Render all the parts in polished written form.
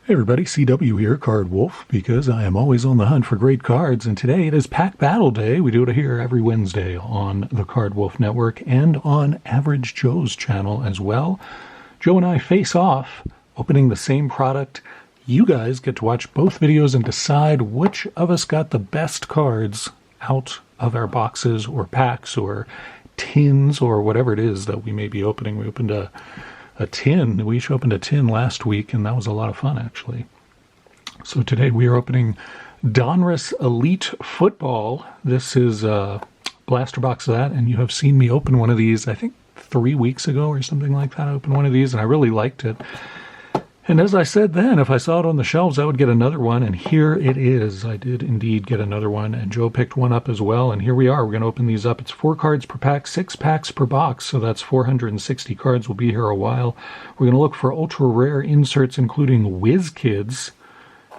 Hey everybody, CW here, Card Wolf, because I am always on the hunt for great cards, and today it is Pack Battle Day. We do it here every Wednesday on the Card Wolf Network and on Average Joe's channel as well. Joe and I face off, opening the same product. You guys get to watch both videos and decide which of us got the best cards out of our boxes or packs or tins or whatever it is that we may be opening. We opened a tin. We each opened a tin last week, and that was a lot of fun, actually. So today we are opening Donruss Elite Football. This is a blaster box of that, and you have seen me open one of these, I think 3 weeks ago or something like that. I opened one of these, and I really liked it. And as I said then, if I saw it on the shelves, I would get another one, and here it is. I did indeed get another one, and Joe picked one up as well, and here we are. We're going to open these up. It's 4 cards per pack, 6 packs per box, so that's 460 cards. We'll be here a while. We're going to look for ultra-rare inserts, including Whiz Kids,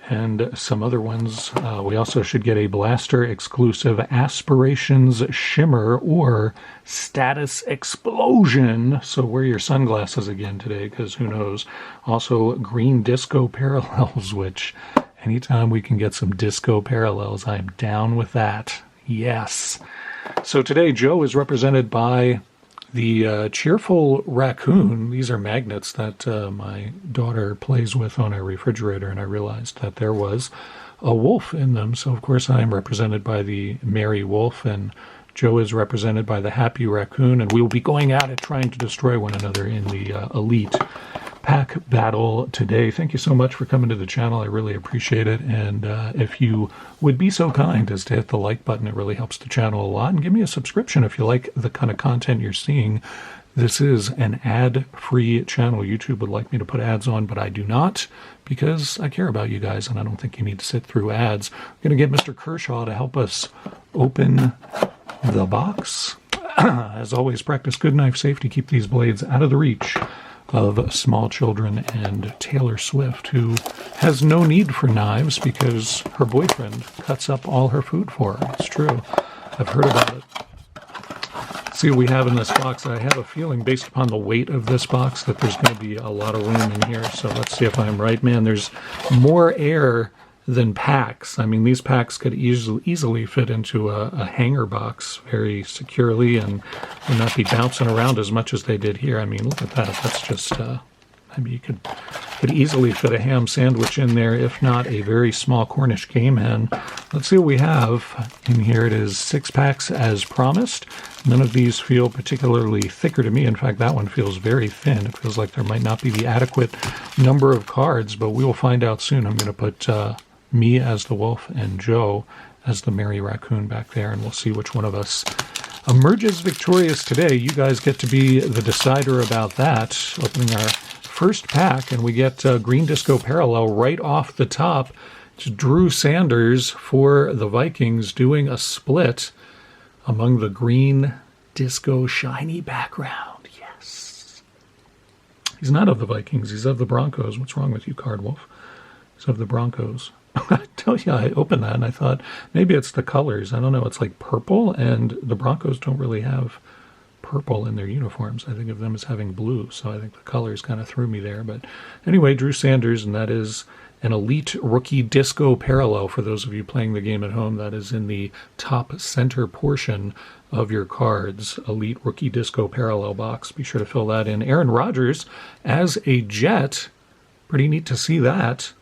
and some other ones. We also should get a Blaster exclusive Aspirations Shimmer or Status Explosion. So wear your sunglasses again today, because who knows. Also Green Disco Parallels, which anytime we can get some disco parallels, I am down with that. Yes. So today Joe is represented by the Cheerful Raccoon. These are magnets that my daughter plays with on our refrigerator, and I realized that there was a wolf in them. So, of course, I am represented by the Merry Wolf, and Joe is represented by the Happy Raccoon, and we will be going at it trying to destroy one another in the Elite Pack Battle today. Thank you so much for coming to the channel. I really appreciate it. And if you would be so kind as to hit the like button, it really helps the channel a lot. And give me a subscription if you like the kind of content you're seeing. This is an ad-free channel. YouTube would like me to put ads on, but I do not, because I care about you guys, and I don't think you need to sit through ads. We're going to get Mr. Kershaw to help us open the box. As always, practice good knife safety. Keep these blades out of the reach of small children and Taylor Swift, who has no need for knives because her boyfriend cuts up all her food for her. It's true. I've heard about it. See what we have in this box. I have a feeling, based upon the weight of this box, that there's going to be a lot of room in here. So let's see if I'm right. Man, there's more air than packs. I mean, these packs could easily fit into a hanger box very securely and would not be bouncing around as much as they did here. I mean, look at that. That's just, I mean, you could easily fit a ham sandwich in there, if not a very small Cornish game hen. Let's see what we have in here. It is 6 packs as promised. None of these feel particularly thicker to me. In fact, that one feels very thin. It feels like there might not be the adequate number of cards, but we will find out soon. I'm going to put me as the wolf and Joe as the Merry Raccoon back there, and we'll see which one of us emerges victorious today. You guys get to be the decider about that. Opening our first pack, and we get Green Disco Parallel right off the top. It's Drew Sanders for the Vikings doing a split among the green disco shiny background. Yes. He's not of the Vikings. He's of the Broncos. What's wrong with you, Card Wolf? He's of the Broncos. I tell you, I opened that and I thought maybe it's the colors. I don't know. It's like purple, and the Broncos don't really have purple in their uniforms. I think of them as having blue, so I think the colors kind of threw me there. But anyway, Drew Sanders, and that is an Elite Rookie Disco Parallel. For those of you playing the game at home, that is in the top center portion of your cards. Elite Rookie Disco Parallel box. Be sure to fill that in. Aaron Rodgers as a Jet. Pretty neat to see that.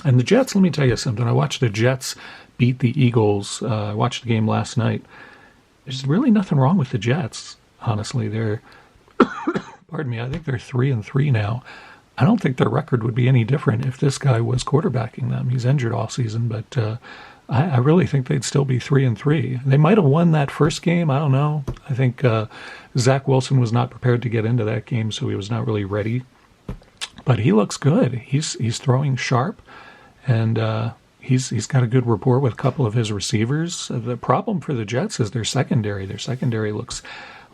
And the Jets, let me tell you something. I watched the Jets beat the Eagles. I watched the game last night. There's really nothing wrong with the Jets, honestly. They're, pardon me, I think they're 3-3 now. I don't think their record would be any different if this guy was quarterbacking them. He's injured all season, but I really think they'd still be 3-3. They might have won that first game. I don't know. I think Zach Wilson was not prepared to get into that game, so he was not really ready. But he looks good. He's throwing sharp, and he's got a good rapport with a couple of his receivers. The problem for the Jets is their secondary. Their secondary looks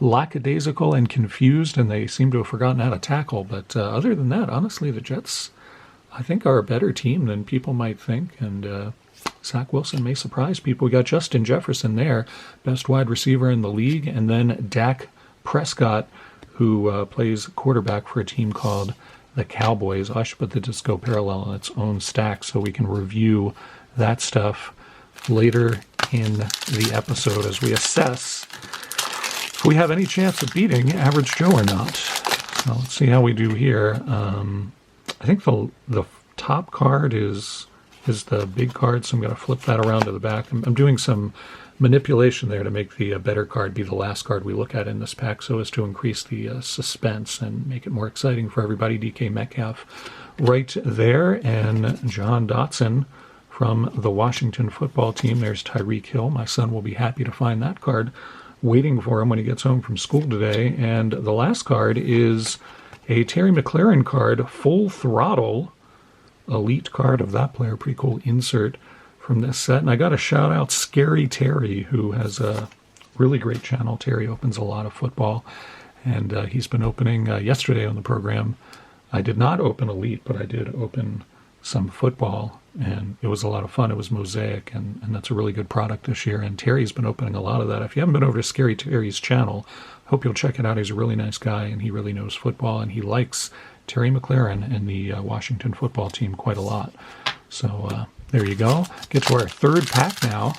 lackadaisical and confused, and they seem to have forgotten how to tackle. But other than that, honestly, the Jets, I think, are a better team than people might think. And Zach Wilson may surprise people. We got Justin Jefferson there, best wide receiver in the league, and then Dak Prescott, who plays quarterback for a team called the Cowboys. I should put the Disco Parallel in its own stack so we can review that stuff later in the episode as we assess if we have any chance of beating Average Joe or not. So let's see how we do here. I think the top card is the big card, so I'm going to flip that around to the back. I'm doing some manipulation there to make the better card be the last card we look at in this pack so as to increase the suspense and make it more exciting for everybody. DK Metcalf right there, and John Dotson from the Washington football team. There's Tyreek Hill. My son will be happy to find that card waiting for him when he gets home from school today. And the last card is a Terry McLaurin card, Full Throttle, elite card of that player. Pretty cool insert from this set. And I got to shout out Scary Terry, who has a really great channel. Terry opens a lot of football, and he's been opening yesterday on the program. I did not open Elite, but I did open some football, and it was a lot of fun. It was Mosaic, and that's a really good product this year, and Terry's been opening a lot of that. If you haven't been over to Scary Terry's channel, hope you'll check it out. He's a really nice guy, and he really knows football, and he likes Terry McLaurin and the Washington football team quite a lot. So there you go. Get to our third pack now.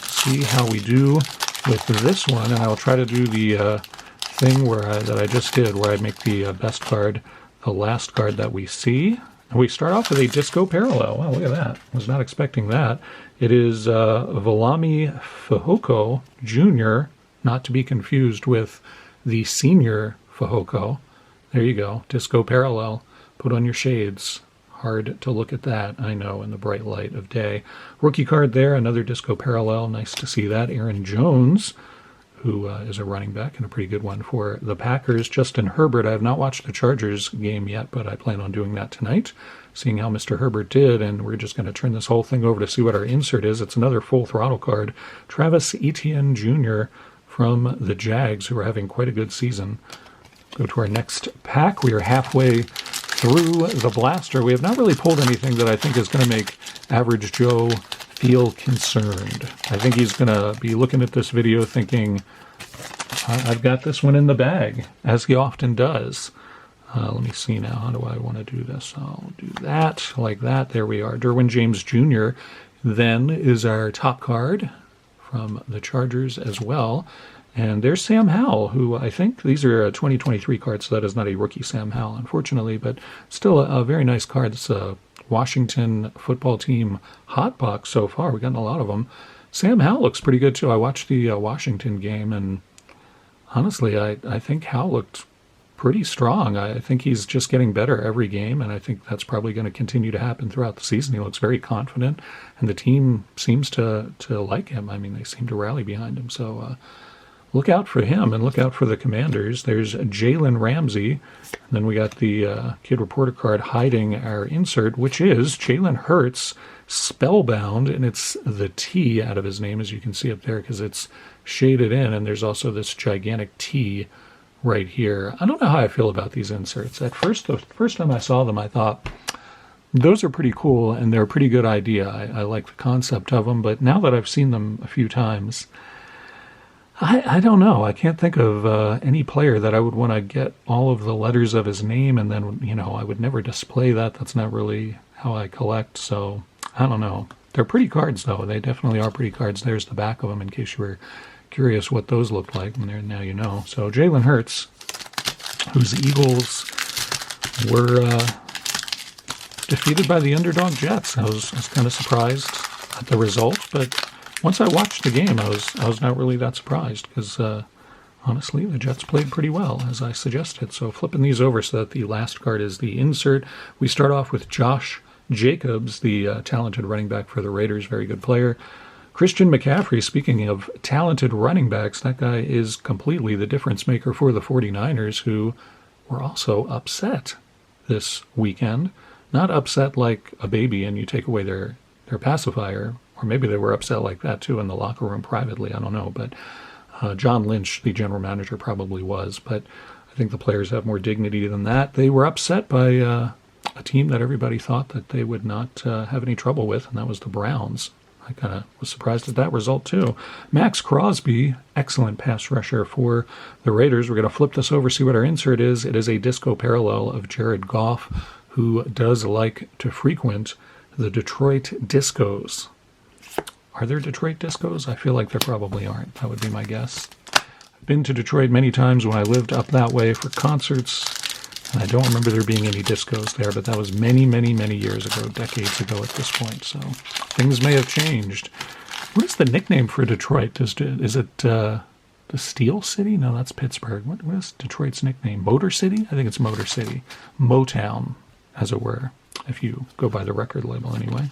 See how we do with this one, and I will try to do the thing that I just did, where I make the best card the last card that we see. And we start off with a Disco Parallel. Wow, look at that. Was not expecting that. It is Valami Fehoko Jr., not to be confused with the senior Fehoko. There you go. Disco Parallel. Put on your shades. Hard to look at that, I know, in the bright light of day. Rookie card there, another Disco Parallel. Nice to see that. Aaron Jones, who is a running back and a pretty good one for the Packers. Justin Herbert. I have not watched the Chargers game yet, but I plan on doing that tonight, seeing how Mr. Herbert did, and we're just going to turn this whole thing over to see what our insert is. It's another Full Throttle card. Travis Etienne Jr. from the Jags, who are having quite a good season. Go to our next pack. We are halfway through the blaster. We have not really pulled anything that I think is going to make Average Joe feel concerned. I think he's going to be looking at this video thinking, I've got this one in the bag, as he often does. Let me see now. How do I want to do this? I'll do that, like that. There we are. Derwin James Jr. then is our top card from the Chargers as well. And there's Sam Howell, who I think these are 2023 cards, so that is not a rookie Sam Howell, unfortunately, but still a very nice card. It's a Washington football team hot box so far. We've gotten a lot of them. Sam Howell looks pretty good, too. I watched the Washington game, and honestly, I think Howell looked pretty strong. I think he's just getting better every game, and I think that's probably going to continue to happen throughout the season. He looks very confident, and the team seems to like him. I mean, they seem to rally behind him, so look out for him and look out for the Commanders. There's Jalen Ramsey. And then we got the Kid Reporter card hiding our insert, which is Jalen Hurts, Spellbound, and it's the T out of his name, as you can see up there, because it's shaded in, and there's also this gigantic T right here. I don't know how I feel about these inserts. At first, the first time I saw them, I thought, those are pretty cool, and they're a pretty good idea. I like the concept of them, but now that I've seen them a few times, I don't know. I can't think of any player that I would want to get all of the letters of his name, and then, I would never display that. That's not really how I collect, so I don't know. They're pretty cards, though. They definitely are pretty cards. There's the back of them in case you were curious what those looked like, and there, now you know. So Jalen Hurts, whose Eagles were defeated by the underdog Jets. I was kind of surprised at the result, but once I watched the game, I was not really that surprised because, honestly, the Jets played pretty well, as I suggested. So flipping these over so that the last card is the insert. We start off with Josh Jacobs, the talented running back for the Raiders, very good player. Christian McCaffrey, speaking of talented running backs, that guy is completely the difference maker for the 49ers, who were also upset this weekend. Not upset like a baby and you take away their pacifier, or maybe they were upset like that, too, in the locker room privately. I don't know. But John Lynch, the general manager, probably was. But I think the players have more dignity than that. They were upset by a team that everybody thought that they would not have any trouble with, and that was the Browns. I kind of was surprised at that result, too. Max Crosby, excellent pass rusher for the Raiders. We're going to flip this over, see what our insert is. It is a disco parallel of Jared Goff, who does like to frequent the Detroit Discos. Are there Detroit Discos? I feel like there probably aren't. That would be my guess. I've been to Detroit many times when I lived up that way for concerts, and I don't remember there being any discos there, but that was many, many, many years ago, decades ago at this point, so things may have changed. What is the nickname for Detroit? Is it the Steel City? No, that's Pittsburgh. What is Detroit's nickname? Motor City? I think it's Motor City. Motown, as it were, if you go by the record label anyway.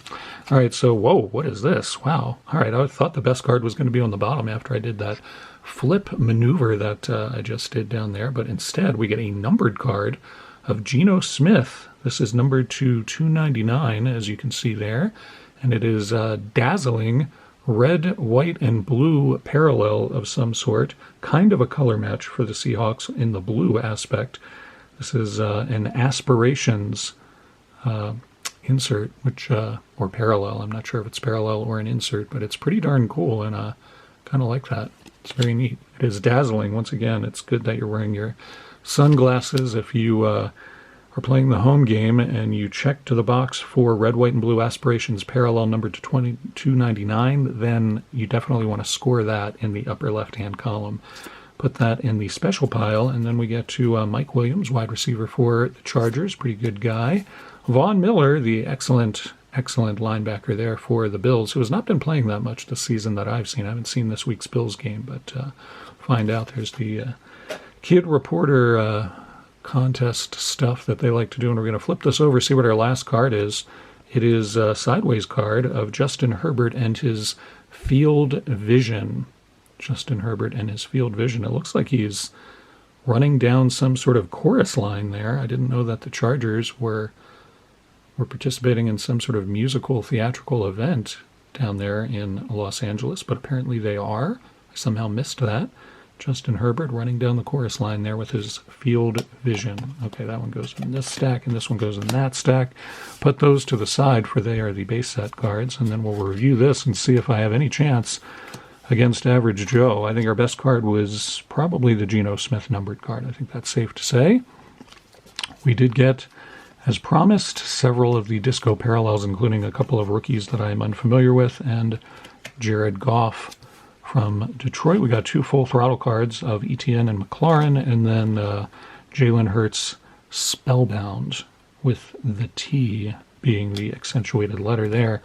All right, so, whoa, what is this? Wow. All right, I thought the best card was going to be on the bottom after I did that flip maneuver that I just did down there, but instead we get a numbered card of Geno Smith. This is numbered to 299, as you can see there, and it is dazzling red, white, and blue parallel of some sort, kind of a color match for the Seahawks in the blue aspect. This is an Aspirations insert, which or parallel. I'm not sure if it's parallel or an insert, but it's pretty darn cool, and kind of like that. It's very neat. It is dazzling. Once again, it's good that you're wearing your sunglasses. If you are playing the home game and you check to the box for red, white, and blue Aspirations parallel number to 2299, then you definitely want to score that in the upper left-hand column. Put that in the special pile, and then we get to Mike Williams, wide receiver for the Chargers. Pretty good guy. Von Miller, the excellent linebacker there for the Bills, who has not been playing that much this season that I've seen. I haven't seen this week's Bills game, but find out. There's the kid reporter contest stuff that they like to do, and we're going to flip this over, see what our last card is. It is a sideways card of Justin Herbert and his field vision. Justin Herbert and his field vision. It looks like he's running down some sort of chorus line there. I didn't know that the Chargers were participating in some sort of musical, theatrical event down there in Los Angeles, but apparently they are. I somehow missed that. Justin Herbert running down the chorus line there with his field vision. Okay, that one goes in this stack, and this one goes in that stack. Put those to the side, for they are the base set cards, and then we'll review this and see if I have any chance against Average Joe. I think our best card was probably the Geno Smith numbered card. I think that's safe to say. We did get, as promised, several of the disco parallels, including a couple of rookies that I am unfamiliar with, and Jared Goff from Detroit. We got two full throttle cards of Etienne and McLaurin, and then Jalen Hurts Spellbound, with the T being the accentuated letter there.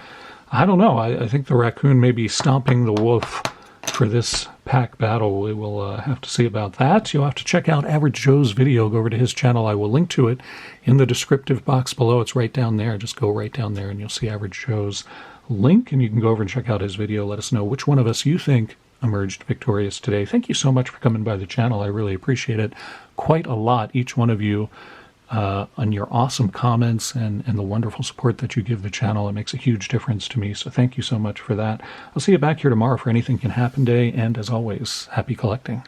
I don't know. I think the raccoon may be stomping the wolf for this pack battle. We will have to see about that. You'll have to check out Average Joe's video. Go over to his channel. I will link to it in the descriptive box below. It's right down there. Just go right down there and you'll see Average Joe's link, and you can go over and check out his video. Let us know which one of us you think emerged victorious today. Thank you so much for coming by the channel. I really appreciate it quite a lot, each one of you, on your awesome comments and the wonderful support that you give the channel. It makes a huge difference to me, so thank you so much for that. I'll see you back here tomorrow for Anything Can Happen Day, and as always, happy collecting.